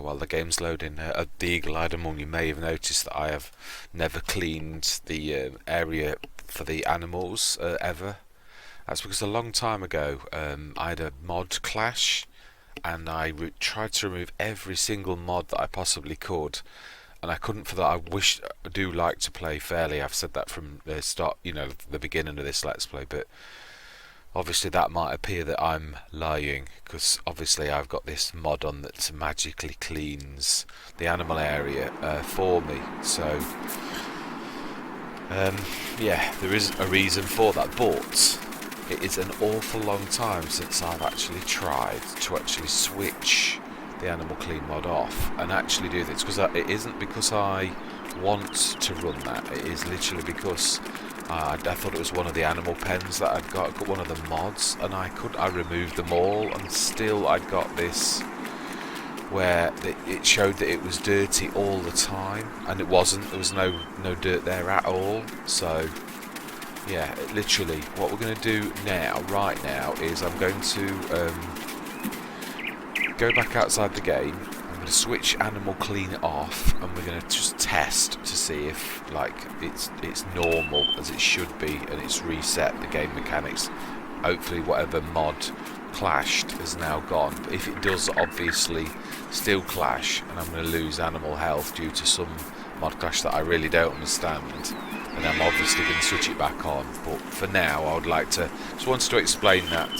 while the game's loading, the eagle-eyed among you may have noticed that I have never cleaned the area for the animals ever. That's because a long time ago I had a mod clash, and I tried to remove every single mod that I possibly could, and I couldn't for that. I do like to play fairly. I've said that from the start, the beginning of this Let's Play, but obviously that might appear that I'm lying, because obviously I've got this mod on that magically cleans the animal area for me. So yeah, there is a reason for that, but it is an awful long time since I've actually tried to actually switch the animal clean mod off and actually do this, because it isn't because I want to run that. It is literally because I thought it was one of the animal pens that I'd got one of the mods, and I removed them all, and still I'd got this where it showed that it was dirty all the time, and it wasn't. There was no dirt there at all. So yeah, literally what we're going to do right now is I'm going to go back outside the game. I'm going to switch animal clean off, and we're going to just test to see if it's normal as it should be, and it's reset the game mechanics. Hopefully whatever mod clashed is now gone, but if it does obviously still clash and I'm going to lose animal health due to some mod clash that I really don't understand, and I'm obviously going to switch it back on. But for now I would like to just wanted to explain that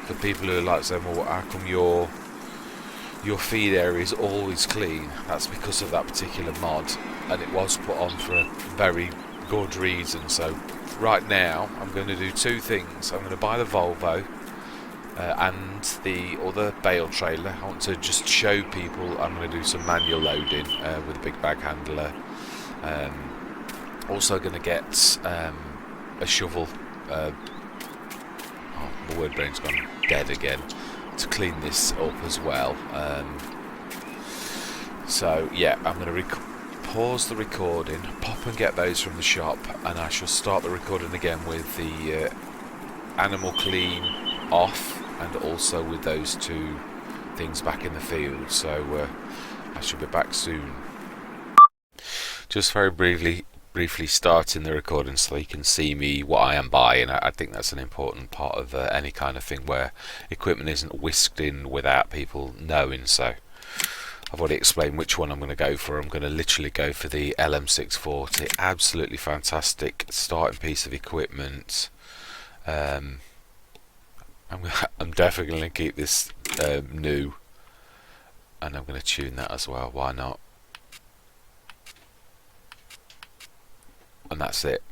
for people who are like saying, well, how come your feed area is always clean? That's because of that particular mod, and it was put on for a very good reason. So right now I'm going to do two things. I'm going to buy the Volvo and the other bale trailer. I want to just show people I'm going to do some manual loading with a big bag handler. Also going to get a shovel. Oh, my word brain's gone dead again, to clean this up as well. So yeah, I'm going to pause the recording, pop and get those from the shop, and I shall start the recording again with the animal clean off, and also with those two things back in the field. So I shall be back soon. Just very briefly starting the recording so you can see me, what I am buying. I think that's an important part of any kind of thing where equipment isn't whisked in without people knowing. So I've already explained which one I'm going to go for. I'm going to literally go for the LM640. Absolutely fantastic starting piece of equipment. I'm definitely going to keep this new, and I'm going to tune that as well. Why not? And that's it.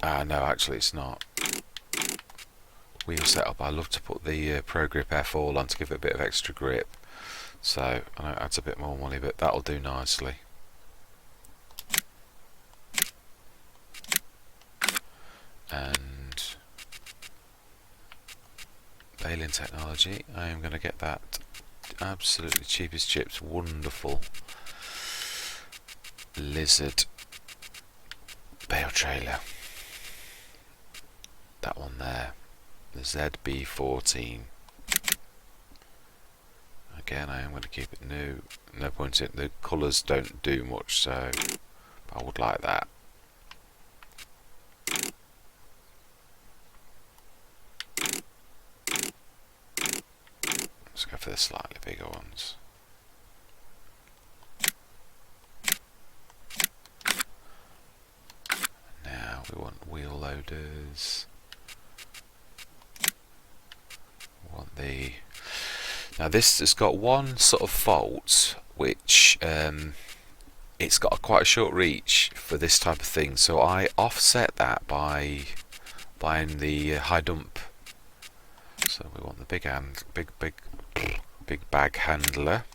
No, actually it's not. Wheel setup. I love to put the Pro Grip F all on to give it a bit of extra grip. So I know it adds a bit more money, but that'll do nicely. And baling technology. I am going to get that absolutely cheapest chips, wonderful lizard bale trailer. That one there, the ZB14. Again, I am going to keep it new. No point in the colours don't do much, so I would like that. Let's go for the slightly bigger ones. Now we want wheel loaders. We want the... Now this has got one sort of fault, which it's got quite a short reach for this type of thing. So I offset that by buying the high dump. So we want the big bag handler,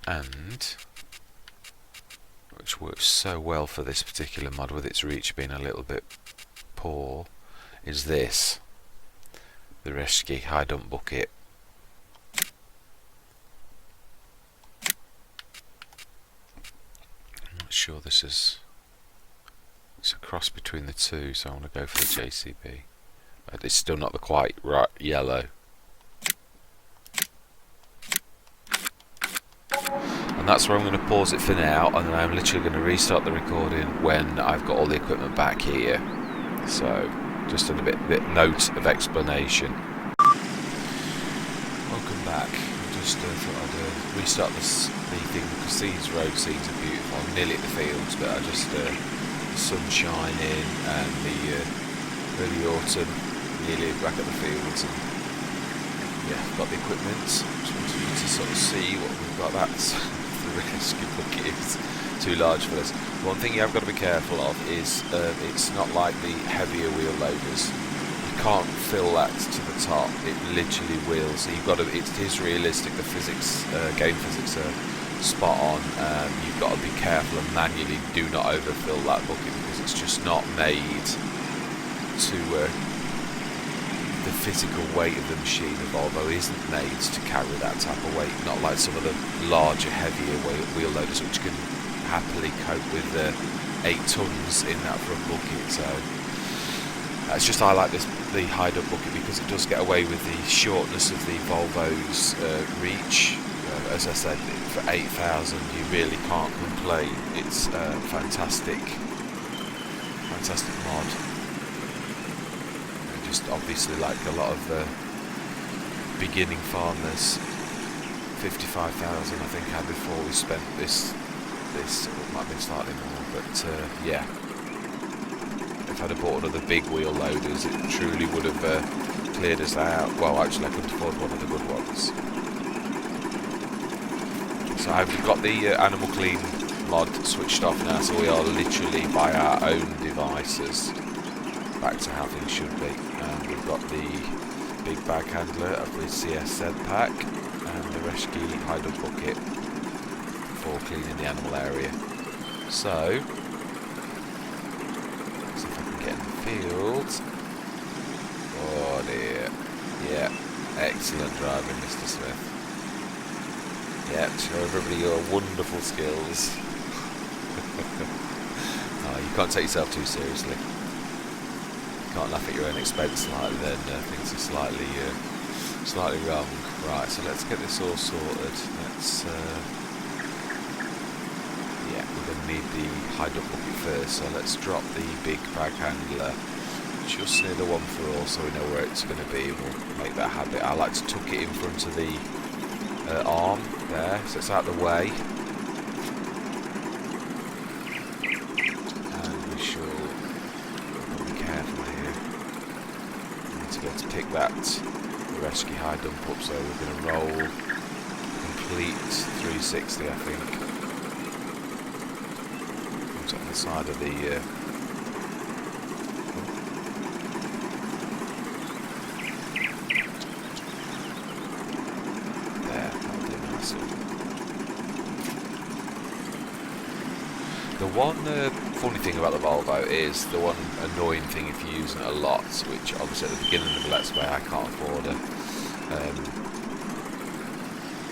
and which works so well for this particular mod with its reach being a little bit poor, is this, the Rescue high dump bucket. I'm not sure this is, it's a cross between the two, so I want to go for the JCB, but it's still not the quite right yellow. And that's where I'm going to pause it for now, and then I'm literally going to restart the recording when I've got all the equipment back here. So, just a bit note of explanation. Welcome back. I just thought I'd restart the thing because these road scenes are beautiful. I'm nearly at the fields, but I just the sun shining and the early autumn, nearly back at the fields. And yeah, got the equipment. Just wanted you to sort of see what we've got. That's the rescue bucket is too large for this. One thing you have got to be careful of is it's not like the heavier wheel loaders. You can't fill that to the top. It literally will. So you've got to. It is realistic. The physics, game physics are spot on. You've got to be careful and manually do not overfill that bucket because it's just not made to. The physical weight of the machine, the Volvo, isn't made to carry that type of weight. Not like some of the larger, heavier wheel loaders, which can happily cope with 8 tons in that front bucket. So that's just I like the hide-up bucket because it does get away with the shortness of the Volvo's reach. As I said, for 8,000, you really can't complain. It's fantastic mod. Obviously, like a lot of beginning farmers, 55,000 I think had before we spent this it might have been slightly more, but yeah, if I'd have bought another big wheel loaders, it truly would have cleared us out. Well, actually I couldn't afford one of the good ones. So I've got the Animal Clean mod switched off now, so we are literally by our own devices back to how things should be. We've got the big bag handler of the CSZ pack and the rescue hide-up bucket for cleaning the animal area. So, let's see if I can get in the field. Oh dear. Yeah, excellent driving, Mr. Smith. Yeah, show everybody your wonderful skills. Oh, you can't take yourself too seriously. Can't laugh at your own expense slightly, then things are slightly wrong. Right, so let's get this all sorted. Let's yeah, we're going to need the hide-up bucket first, so let's drop the big bag handler just near the one for all so we know where it's going to be. We'll make that habit. I like to tuck it in front of the arm there, so it's out of the way. To pick that rescue high dump up, so we're going to roll complete 360 I think. Comes on the side of the there, that'll do nicely. The one funny thing about the Volvo is the one annoying thing if you're using it a lot, which obviously at the beginning of the Let's Play I can't afford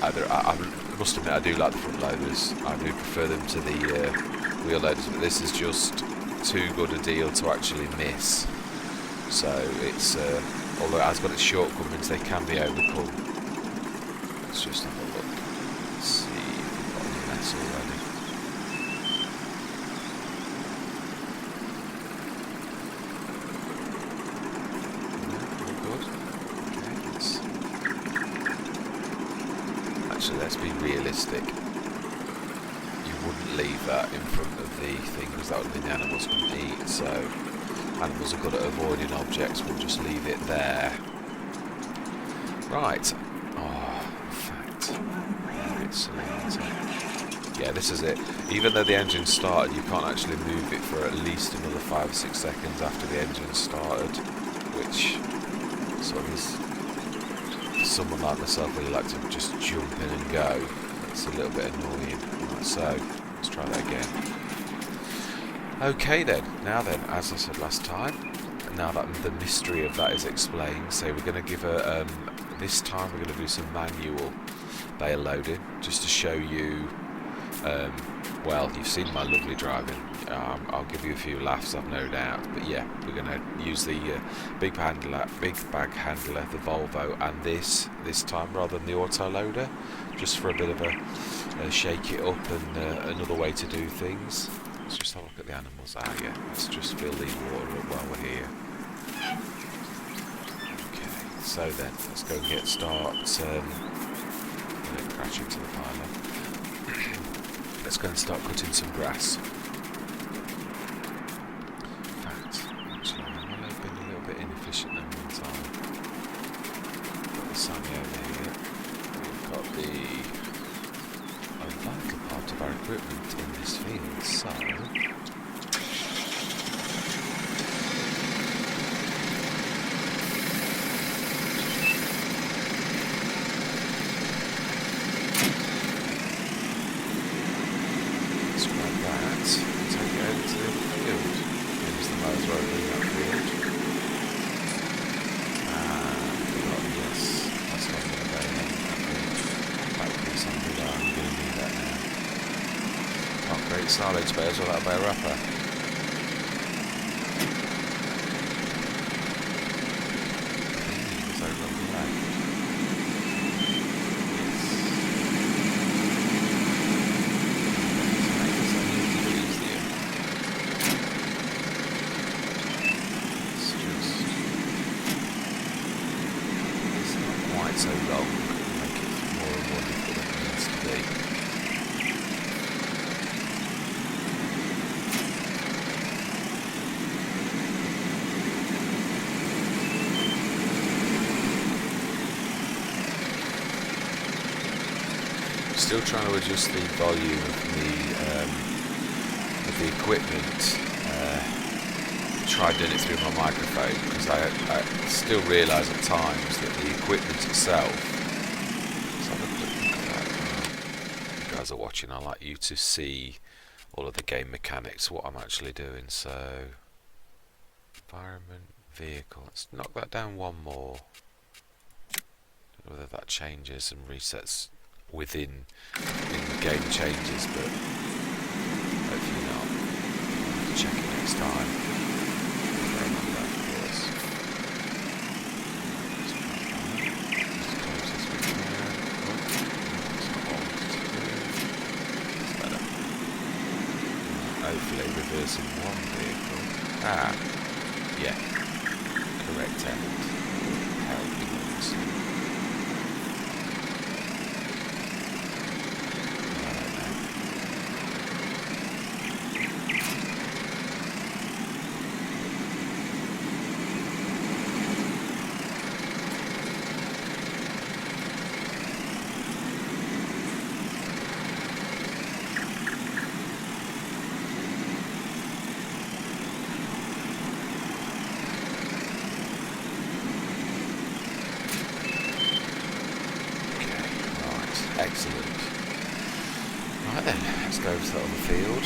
I must admit I do like the front loaders. I do prefer them to the wheel loaders, but this is just too good a deal to actually miss. So it's although it has got its shortcomings, they can be overcome. Let's just have a look. Let's see if we've got any mess already. Let's be realistic. You wouldn't leave that in front of the thing because that would mean the animals couldn't eat. So animals are good at avoiding objects. We'll just leave it there. Right. Oh, in fact, yeah, this is it. Even though the engine started, you can't actually move it for at least another 5 or 6 seconds after the engine started, which sort of is. Someone like myself really like to just jump in and go. It's a little bit annoying. Right, so let's try that again. Okay then, now then, as I said last time, now that the mystery of that is explained, so we're going to give a this time we're going to do some manual bale loading just to show you Well, you've seen my lovely driving. I'll give you a few laughs, I've no doubt. But yeah, we're going to use the big bag handler, the Volvo, and this time rather than the auto loader, just for a bit of a shake it up and another way to do things. Let's just have a look at the animals. Yeah, let's just fill the water up while we're here. Okay, so then let's go and get crash into the pile. Let's go and start cutting some grass. In fact, actually, I might have been a little bit inefficient at one time. Got the Sammy over here. We've got the vital part of our equipment in this field, so silage bears or that bear wrapper. It's over on the left. It's not quite so long. Make it more and more difficult than it needs to be. Still trying to adjust the volume of the equipment. Tried doing it through my microphone because I still realise at times that the equipment itself. Let's have a quick look at that. If you guys are watching, I like you to see all of the game mechanics, what I'm actually doing. So, environment, vehicle. Let's knock that down one more. Don't know whether that changes and resets within the game changes, but hopefully not. I'll have to check it next time. Hopefully reversing one vehicle. Yeah. Correct end. Helping obviously. Excellent. Right then, let's go to the other field.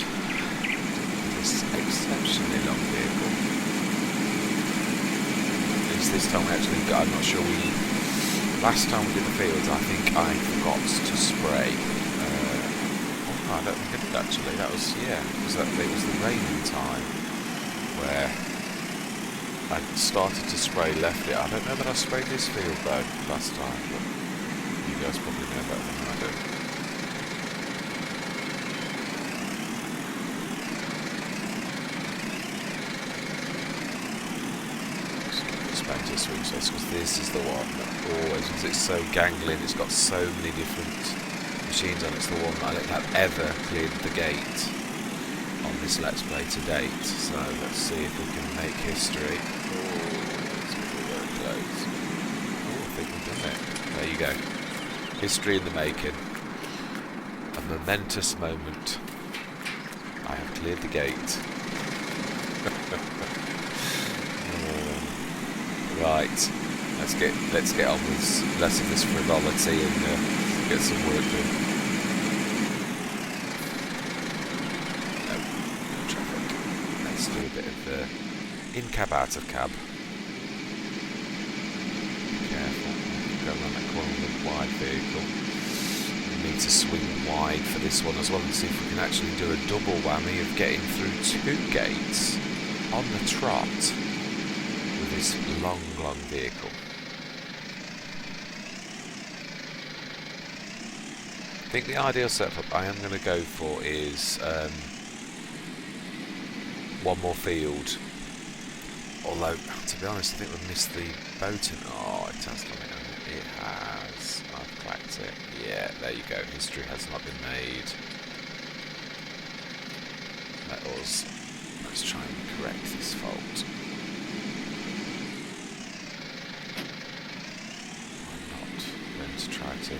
This exceptionally long vehicle. At least this time we actually got, I'm not sure last time we did the fields I think I forgot to spray. I don't think I did actually, that was, yeah, it was the raining time where I started to spray, left it. I don't know that I sprayed this field though last time, but you guys probably know better than I do. Let's get the Spencer switch this, because this is the one that always, because it's so gangling, it's got so many different machines on it. It's the one that I don't have ever cleared the gate on this Let's Play to date. So let's see if we can make history. Oh, it's very close. Oh, I think we've done it. There you go. History in the making. A momentous moment. I have cleared the gate. Right. Let's get on with less of this frivolity and get some work done. No traffic. Let's do a bit of in cab, out of cab. Be careful. Go around that corner with a wide vehicle. need to swing wide for this one as well and see if we can actually do a double whammy of getting through 2 gates on the trot with this long vehicle. I think the ideal setup I am going to go for is one more field. Although, to be honest, I think we've missed the boating. Oh, it has done it. It has. I've clacked it. Yeah, there you go. History has not been made. Let's try and correct this fault. I'm not going to try to.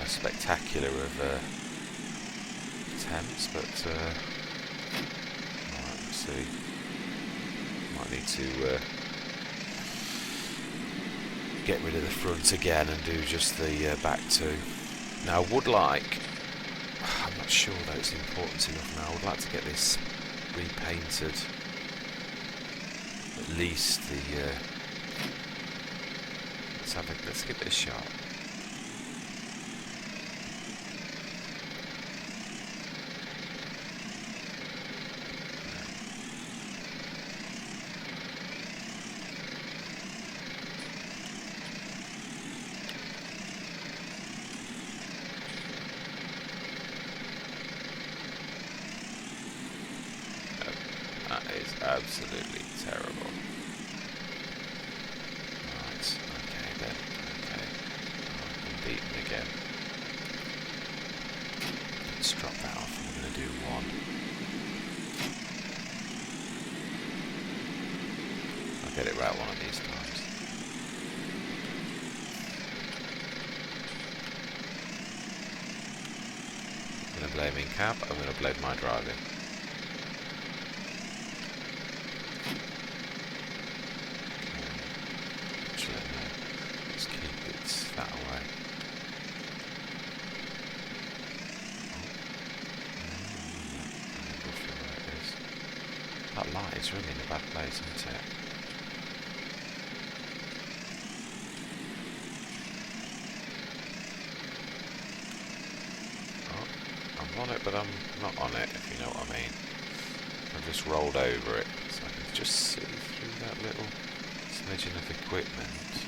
Spectacular of attempts, but let's see. Might need to get rid of the front again and do just the back two. Now, I would like. I'm not sure that it's important enough now. I would like to get this repainted. At least the. Let's give it a shot. Absolutely terrible. Right, okay then. Okay. I've been beaten again. Let's drop that off and we're going to do 1. I'll get it right one of these times. I'm going to blame in-cab, I'm going to blame my driving. That light is really in a bad place, isn't it? Oh, I'm on it, but I'm not on it, if you know what I mean. I've just rolled over it, so I can just see through that little smidgen of equipment.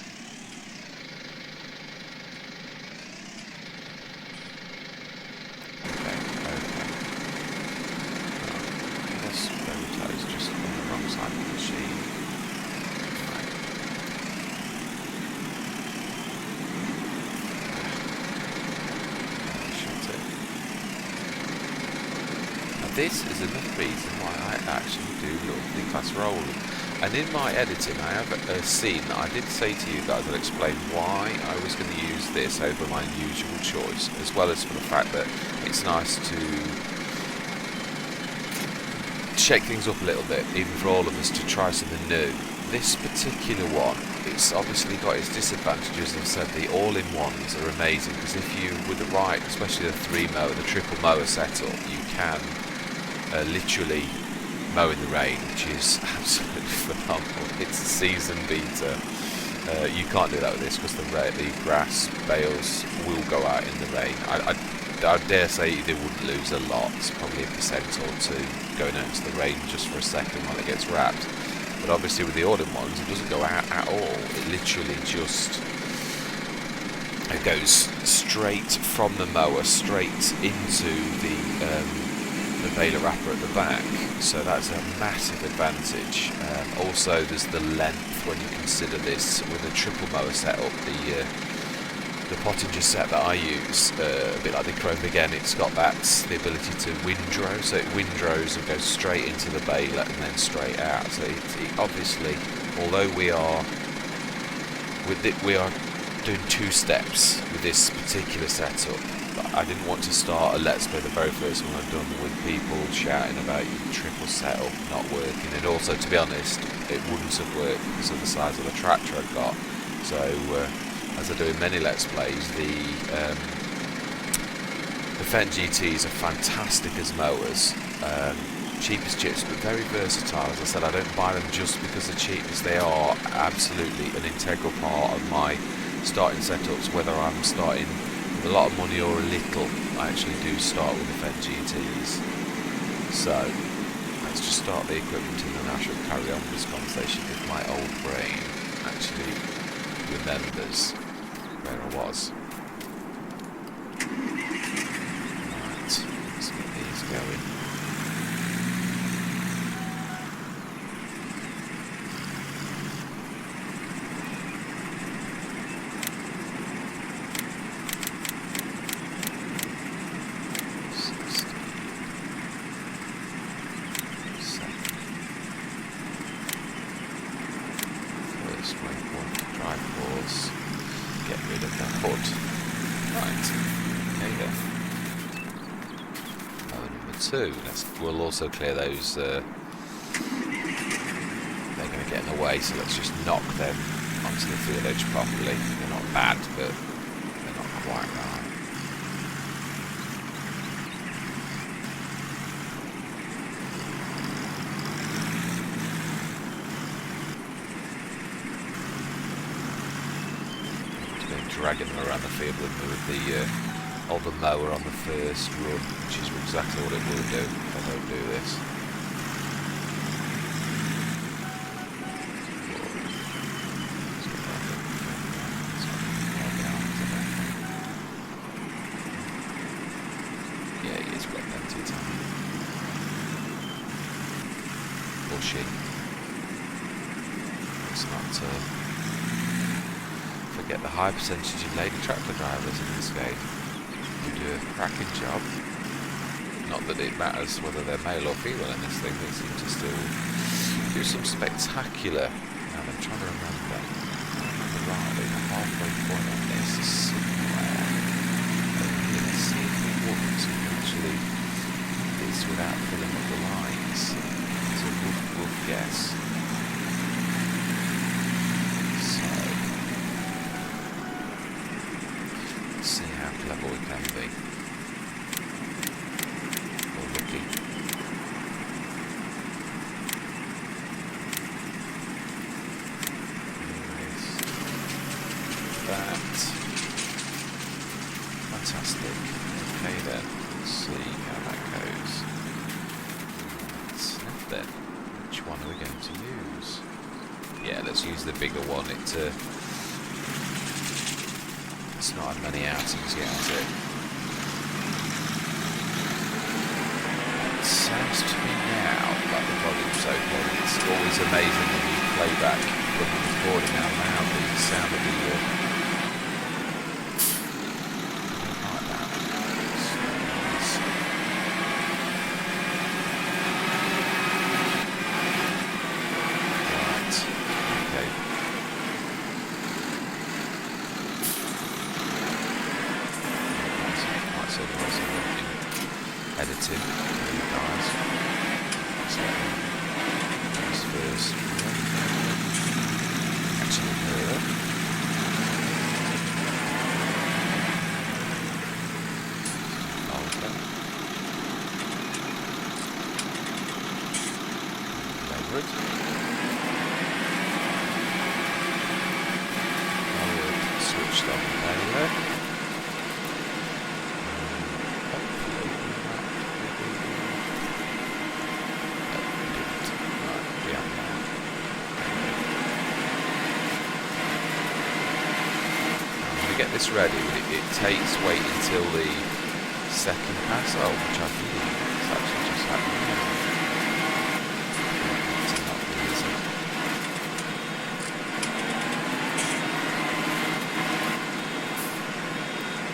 This is another reason why I actually do love the class rolling. And in my editing I have seen that I did say to you guys, I'll explain why I was going to use this over my usual choice, as well as for the fact that it's nice to shake things up a little bit, even for all of us to try something new. This particular one, it's obviously got its disadvantages. As I said, the all-in-ones are amazing, because if you, with the right, especially the 3-mower, the triple mower setup, you can literally mow in the rain, which is absolutely phenomenal. It's a season beater. You can't do that with this because the grass bales will go out in the rain. I dare say they wouldn't lose a lot, probably 1% or 2 going out into the rain just for a second while it gets wrapped. But obviously with the all-in-ones, it doesn't go out at all. It literally just goes straight from the mower straight into the baler wrapper at the back, so that's a massive advantage. Also, there's the length when you consider this with a triple mower setup. The Pottinger set that I use, a bit like the Chrome again, it's got the ability to windrow, so it windrows and goes straight into the baler and then straight out. So it obviously, although we are doing 2 steps with this particular setup. I didn't want to start a Let's Play, the very first one I've done, with people shouting about your triple setup not working, and also, to be honest, it wouldn't have worked because of the size of the tractor I've got. So as I do in many Let's Plays, the Fen GTs are fantastic as mowers, cheap as chips, but very versatile. As I said, I don't buy them just because they're cheapest. They are absolutely an integral part of my starting setups, whether I'm starting with a lot of money or a little. I actually do start with the Fen GTs. So let's just start the equipment and then I shall carry on with this conversation if my old brain actually remembers where I was. Right, let's get these going. Get rid of the hood. Right. Okay then. Number 2. We'll also clear those. They're going to get in the way, so let's just knock them onto the field edge properly. They're not bad, but they're not quite right. Dragging them around the field with me with the mower on the first run, which is exactly what it will do if I don't do this. Yeah, he has got plenty of time. Bushy. It's not forget the high percentage of lady tractor drivers in this game who do a cracking job. Not that it matters whether they're male or female in this thing, they seem to still do some spectacular. Now I'm trying to remember. Rightly, the halfway point on this is somewhere. Let's see if we want to actually do this without filling up the lines. It's a rough guess. Level we can be. Or lucky. That. Fantastic. Okay then, let's see how that goes. Right, then, which one are we going to use? Yeah, let's use the bigger one. It's not had many outings yet, has it? It sounds to me now like the volume's okay. It's always amazing when you play back when you're recording out loud the sound of the I don't like that. Right. Okay. Editing for you guys. So this first actually her. Okay. Favorite. Switched on there. Get this ready, it takes wait until the second pass, which I believe is actually just happening now. It's not easy.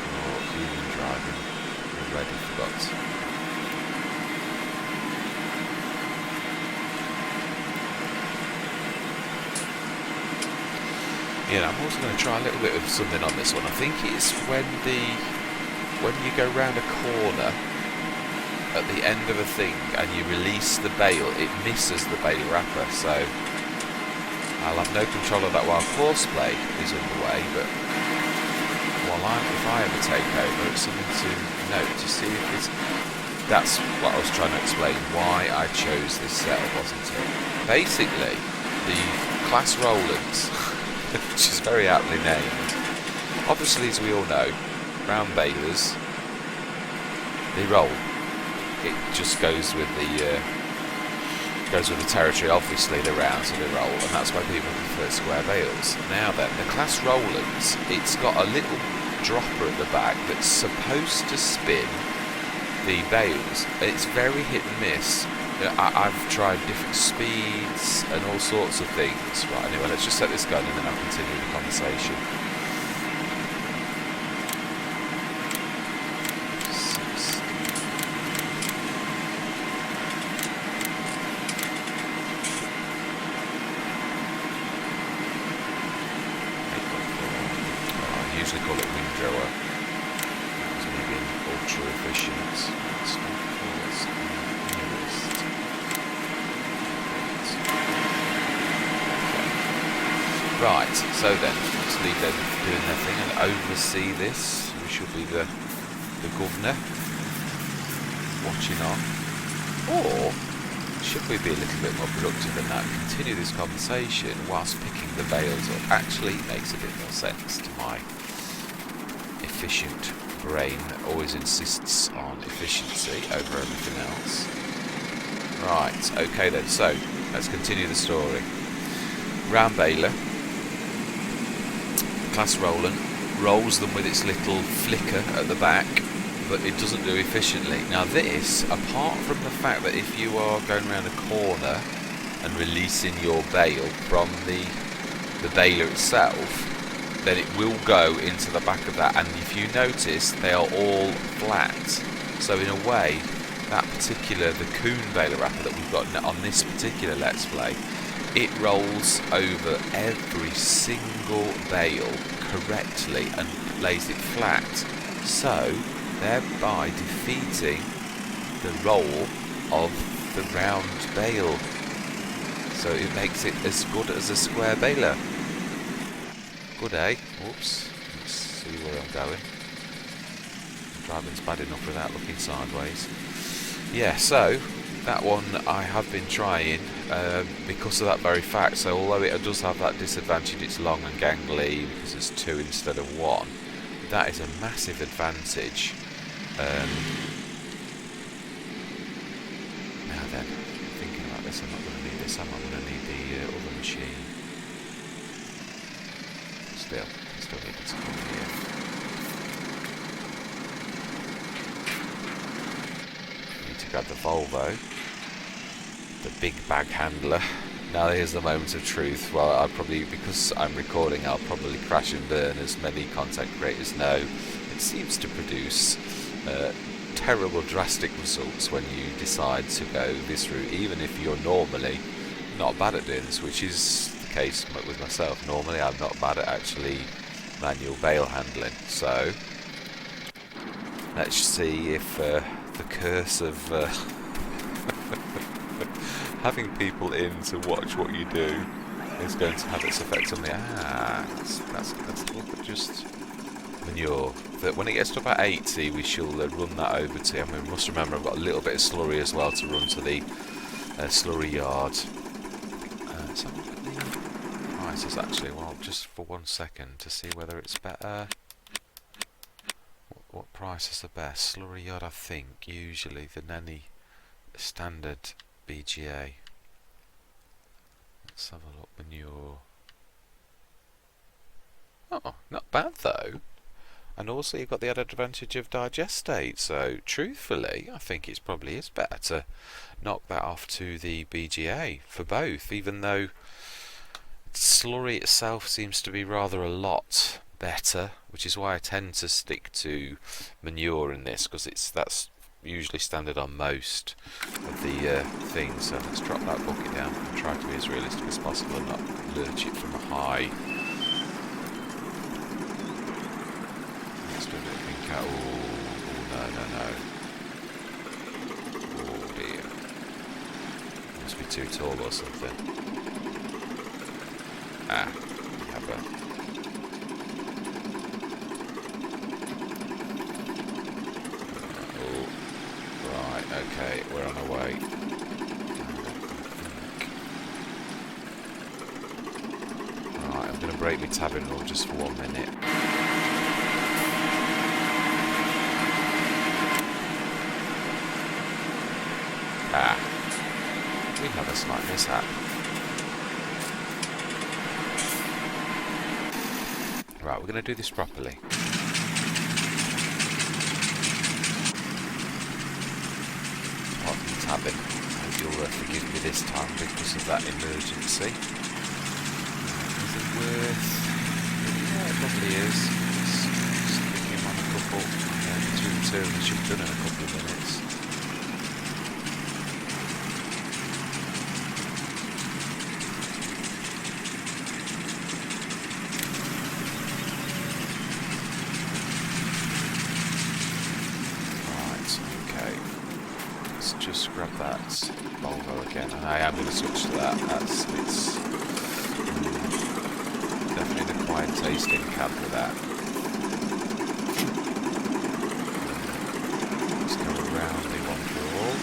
Oh, human driving already forgot. You know, I'm also going to try a little bit of something on this one. I think it's when you go round a corner at the end of a thing and you release the bale, it misses the bale wrapper, so I'll have no control of that while courseplay is underway, but if I ever take over, it's something to note to see if it's... That's what I was trying to explain, why I chose this setup, wasn't it? Basically, the class Rolands, which is very aptly named, obviously, as we all know, round balers, they roll. It just goes with the territory. Obviously, they're round, so they roll, and that's why people prefer square bales. Now then, the class Rolands, it's got a little dropper at the back that's supposed to spin the bales. It's very hit and miss. I've tried different speeds and all sorts of things. Right, anyway, let's just set this going and then I'll continue the conversation. I usually call it windrower. It's maybe an ultra efficient. Right, so then, let's leave them doing their thing and oversee this. We should be the governor watching on. Or should we be a little bit more productive than that? Continue this conversation whilst picking the bales up. Actually, makes a bit more sense to my efficient brain that always insists on efficiency over everything else. Right, okay then, so let's continue the story. Round baler, class Roland, rolls them with its little flicker at the back, but it doesn't do efficiently. Now this, apart from the fact that if you are going around a corner and releasing your bale from the baler itself, then it will go into the back of that, and if you notice, they are all flat. So in a way, the Coon baler wrapper that we've got on this particular Let's Play, it rolls over every single bale correctly and lays it flat, so thereby defeating the roll of the round bale. So it makes it as good as a square baler. Good, eh? Whoops. Let's see where I'm going. Driving's bad enough without looking sideways. Yeah, so that one I have been trying because of that very fact. So although it does have that disadvantage, it's long and gangly because it's 2 instead of 1. That is a massive advantage. Now then, thinking about this, I'm not going to need this. I'm not going to need the other machine. Still need to come here. Need to grab the Volvo, the big bag handler. Now here's the moment of truth. Well, I'll probably, because I'm recording, I'll probably crash and burn, as many content creators know. It seems to produce terrible, drastic results when you decide to go this route, even if you're normally not bad at doing this, which is the case with myself. Normally I'm not bad at actually manual bale handling. So let's see if the curse of having people in to watch what you do is going to have its effect on me. Let's look at just manure. But when it gets to about 80, we shall run that over to, and we must remember I've got a little bit of slurry as well to run to the slurry yard. Let's have a look at the prices actually, well, just for 1 second to see whether it's better. What price is the best? Slurry yard, I think, usually, than any standard BGA. Let's have a look. Manure. Oh, not bad though. And also you've got the added advantage of digestate. So truthfully, I think it probably is better to knock that off to the BGA for both, even though slurry itself seems to be rather a lot better, which is why I tend to stick to manure in this, because that's usually standard on most of the things. So let's drop that bucket down and try to be as realistic as possible and not lurch it from a high too tall or something. Ah, we have a... Oh, right, okay, we're on our way. Right, I'm going to break my tabbing rule just for 1 minute. Ah, we have a slight mishap. Right, we're going to do this properly. Apart from tabbing, I hope you'll forgive me this time because of that emergency. Is it worth? Yeah, it probably is. Sticking him on a couple. Between the two of them should be done in a couple of minutes. Just grab that Volvo again, and I am going to switch to that. It's definitely an acquired taste in cab with that. Let's go around the one for all.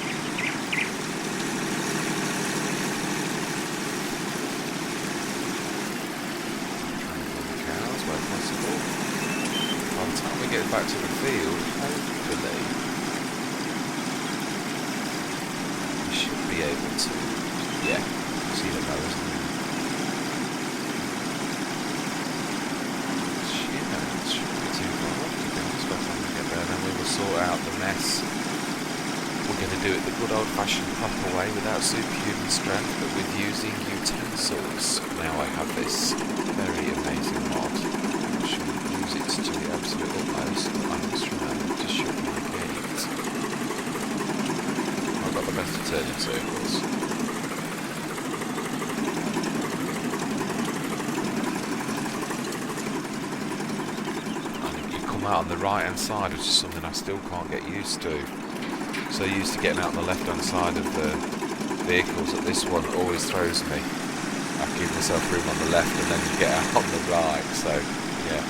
The cows where possible. By the time we get back to the field, hopefully be able to, yeah, see the mowers. Shouldn't be too far off, to be honest, by the time we get there. Then we will sort out the mess. We're going to do it the good old-fashioned proper way, without superhuman strength, but with using utensils. Now I have this very amazing mod. I shall use it to the absolute utmost. I must remember to shut my gate. Got the best of turning circles. And you come out on the right hand side, which is something I still can't get used to. So used to getting out on the left hand side of the vehicles, that this one always throws me. I give myself room on the left and then you get out on the right, so yeah.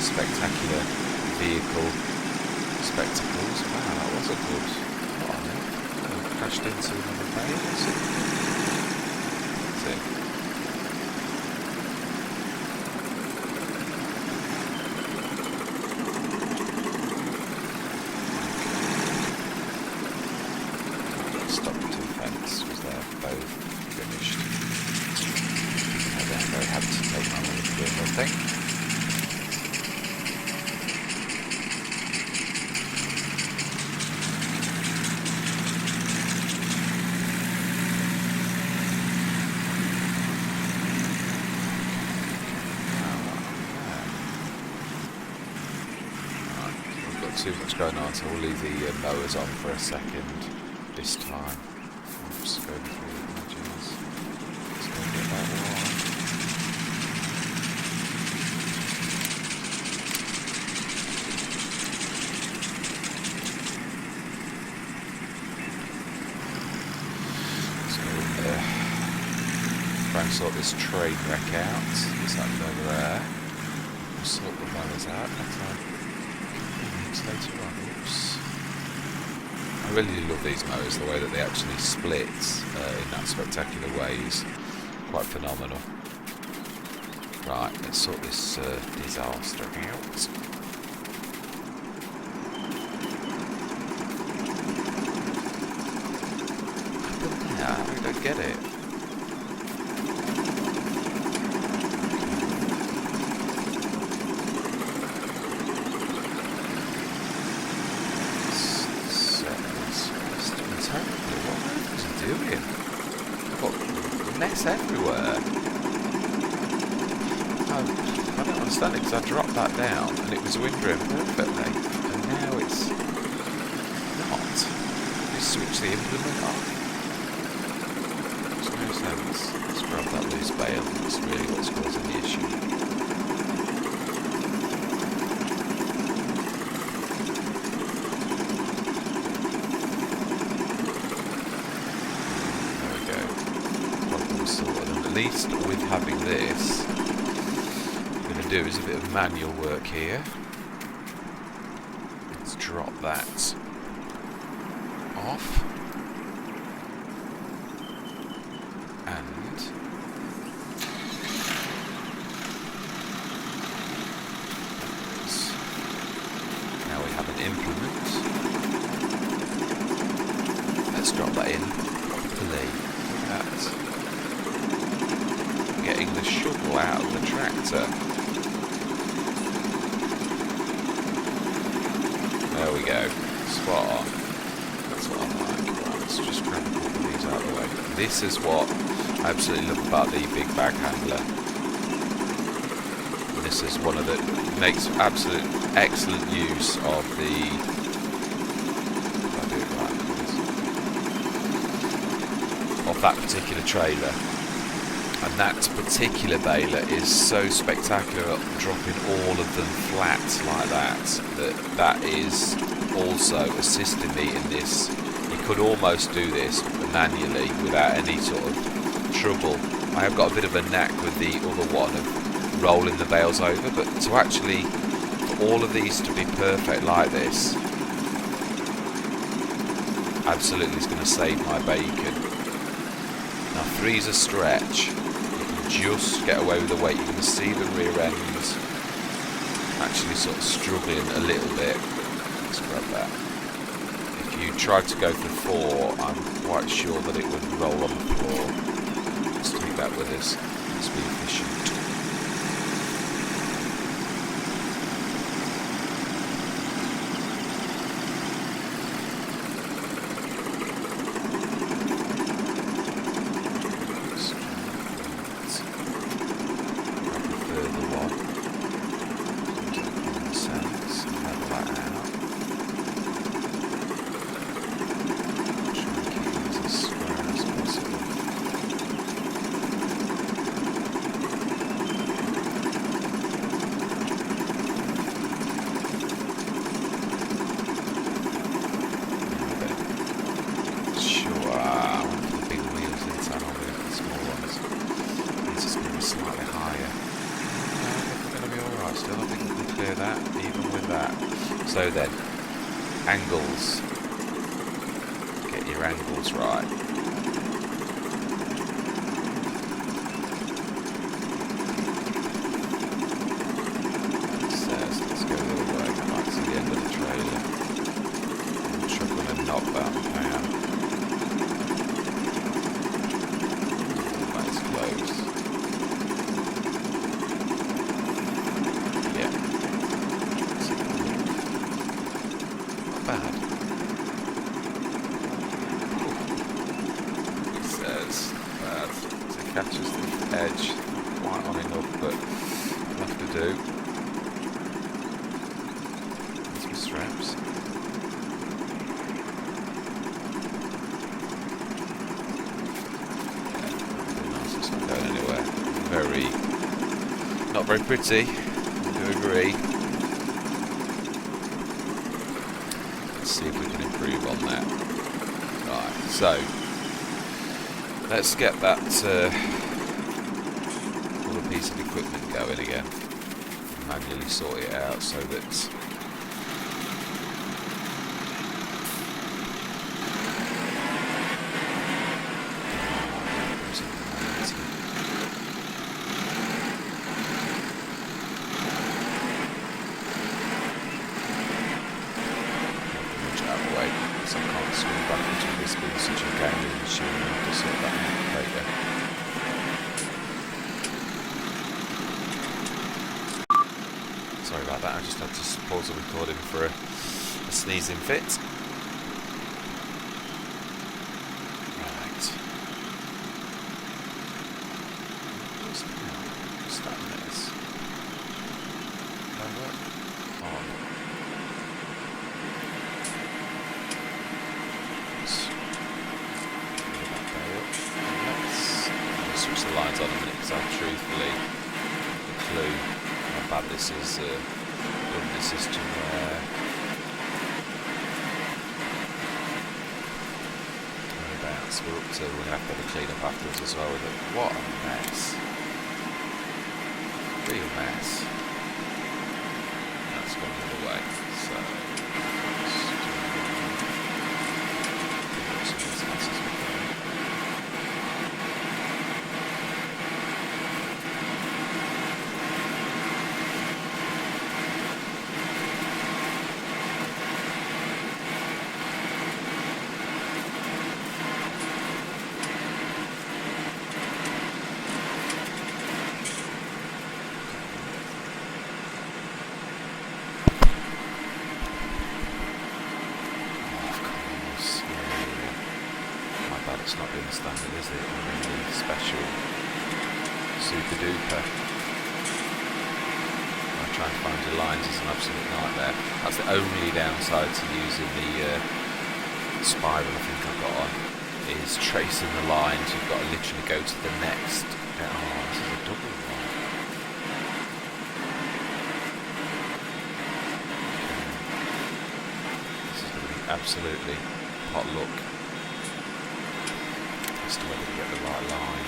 Spectacular vehicle spectacles. Wow, that was a good. What on earth? Oh, crashed into another bay, was it? That's it. Stop the two fence because they're both finished. And they're very happy to take my money for doing their thing. Too much going on, so we'll leave the mowers on for a second this time. Oops, going through the images. Let's go get that one. Let's go try and sort this train wreck out. What's happening over there? We'll sort the mowers out. Later on. Oops. I really love these mowers, the way that they actually split in that spectacular way is quite phenomenal. Right, let's sort this disaster out. Yeah, I don't get it. Everywhere. I don't understand it, because I dropped that down and it was windrowing perfectly, and switch the implement off? Makes no sense. Let's grab that loose bale. That's really what's causing the issue. There we go. Problem sorted. And at least with having this, what I'm going to do is a bit of manual work here. Let's drop that off. And now we have an implement. Let's drop that in properly. That's getting the shovel out of the tractor. There we go. Spot on. That's what I like. Right, let's just grab a couple of these out of the way. This is what I absolutely love about the big bag handler. And this is one of the makes absolute excellent use of the. If I do it right, of that particular trailer. And that particular baler is so spectacular at dropping all of them flat like that is also assisting me in this. You could almost do this manually without any sort of trouble. I have got a bit of a knack with the other one of rolling the bales over, but to actually, for all of these to be perfect like this, absolutely is going to save my bacon. Now 3's a stretch. Just get away with the weight. You can see the rear ends actually sort of struggling a little bit. Let's grab that. If you tried to go for 4, I'm quite sure that it would roll on the floor. Let's take that with us. Let's be efficient. So then, angles. Get your angles right. Let's go the other way, right to the end of the trailer. I'm struggling to knock that down. That's close. Yeah. Bad. It says bad. It catches the edge quite on enough, but we'll have to do. There's my straps. Yeah, nice, it's not going anywhere. Not very pretty, I do agree. See if we can improve on that. Right, so let's get that other piece of equipment going again. Manually sort it out so that I can't swing back into this being such a gangly machine. I'll have to sort that out later. Sorry about that, I just had to pause the recording for a sneezing fit. Right. What's that mess? Over. On. because truthfully, the clue how bad this is, this is to whereabouts. We're up to, we're going to have to clean up afterwards as well with it. What a mess. Real mess. That's gone the other way, so it's not doing the standard, is it? Or really special super duper. I try and find your lines is an absolute nightmare. That's the only downside to using the spiral I think I've got on, is tracing the lines. You've got to literally go to the next. Oh, this is a double one. This is going to be absolutely hot luck. As to whether we get the right line.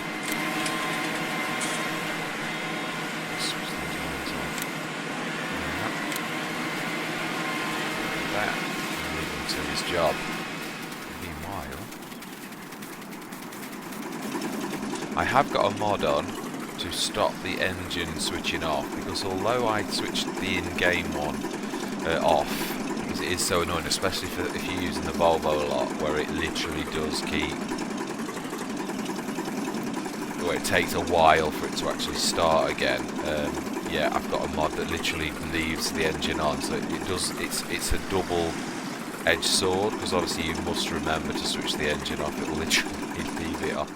Switch those lines on. That. And leave him to his job. Meanwhile, I have got a mod on to stop the engine switching off, because although I switched the in-game one off, because it is so annoying, especially if you're using the Volvo a lot, where it literally does keep, where it takes a while for it to actually start again. Yeah, I've got a mod that literally leaves the engine on, so it does. It's a double-edged sword, because obviously you must remember to switch the engine off. It will literally leave it on.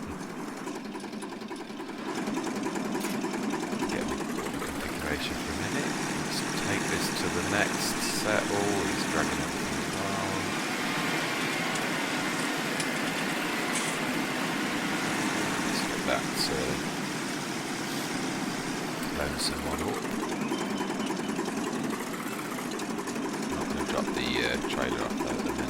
Get my configuration for a minute. Let's take this to the next set. Oh, he's dragging everything around. Let's get that lonesome one up. Not going to drop the trailer off there at the minute.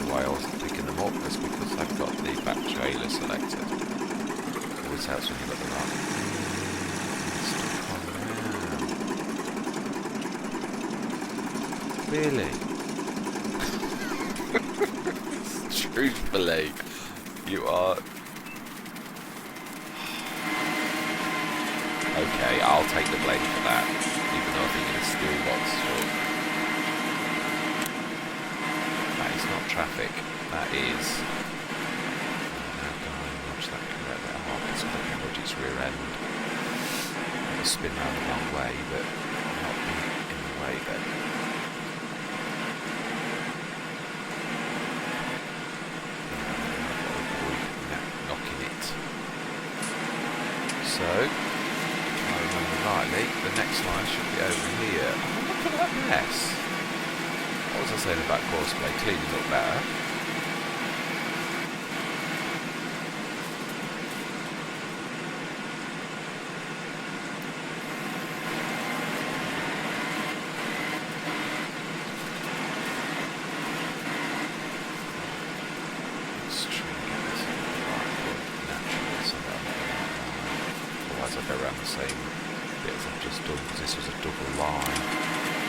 Why I wasn't picking them up is because I've got the back trailer selected. Always helps when you've got the right. Really? Truthfully, you are. Okay, I'll take the blame for that, even though I think it's still lots of. That is not traffic, that is... Now going, watch that correct there, half it's looking at its rear end. It'll spin round the wrong way, but not be in the way then. Knocking it. So, if I remember rightly, the next line should be over here. Oh, look at that mess! What was I saying about courseplay? Cleaning up better. Let's try and get this in the right foot naturally so that I'm not going to line. Otherwise I'll go around the same bit as I've just done, because this was a double line.